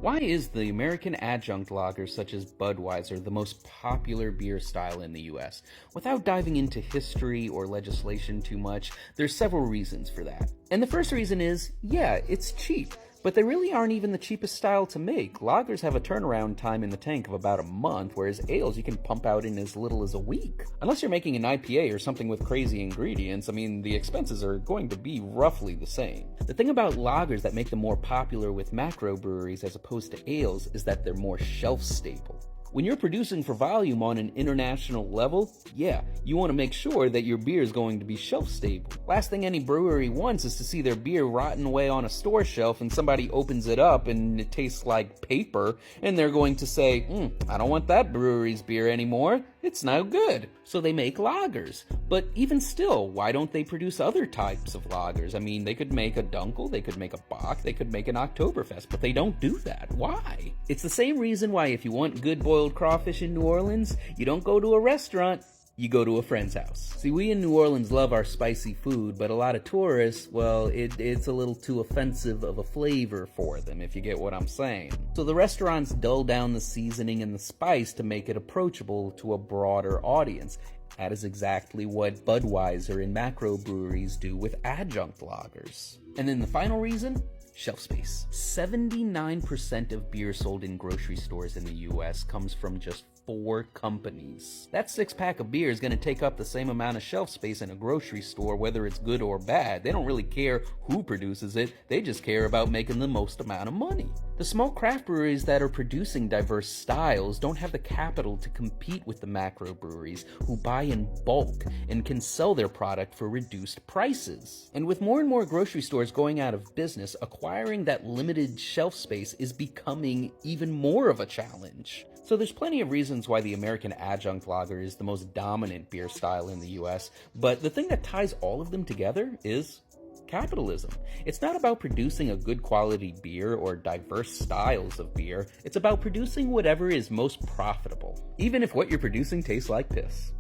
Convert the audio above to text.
Why is the American adjunct lager such as Budweiser the most popular beer style in the US? Without diving into history or legislation too much, there's several reasons for that. And the first reason is, yeah, it's cheap. But they really aren't even the cheapest style to make. Lagers have a turnaround time in the tank of about a month, whereas ales you can pump out in as little as a week. Unless you're making an IPA or something with crazy ingredients, the expenses are going to be roughly the same. The thing about lagers that make them more popular with macro breweries as opposed to ales is that they're more shelf stable. When you're producing for volume on an international level, yeah, you want to make sure that your beer is going to be shelf stable. Last thing any brewery wants is to see their beer rotting away on a store shelf and somebody opens it up and it tastes like paper and they're going to say, I don't want that brewery's beer anymore. It's no good. So they make lagers. But even still, why don't they produce other types of lagers? They could make a Dunkel, they could make a Bock, they could make an Oktoberfest, but they don't do that. Why? It's the same reason why if you want good boiled crawfish in New Orleans, you don't go to a restaurant, you go to a friend's house. See, we in New Orleans love our spicy food, but a lot of tourists, well, it's a little too offensive of a flavor for them, if you get what I'm saying. So the restaurants dull down the seasoning and the spice to make it approachable to a broader audience. That is exactly what Budweiser and macro breweries do with adjunct lagers. And then the final reason? Shelf space. 79% of beer sold in grocery stores in the US comes from just 4 companies. That 6-pack of beer is going to take up the same amount of shelf space in a grocery store, whether it's good or bad. They don't really care who produces it, they just care about making the most amount of money. The small craft breweries that are producing diverse styles don't have the capital to compete with the macro breweries who buy in bulk and can sell their product for reduced prices. And with more and more grocery stores going out of business, acquiring that limited shelf space is becoming even more of a challenge. So there's plenty of reasons why the American adjunct lager is the most dominant beer style in the US, but the thing that ties all of them together is capitalism. It's not about producing a good quality beer or diverse styles of beer, it's about producing whatever is most profitable, even if what you're producing tastes like piss.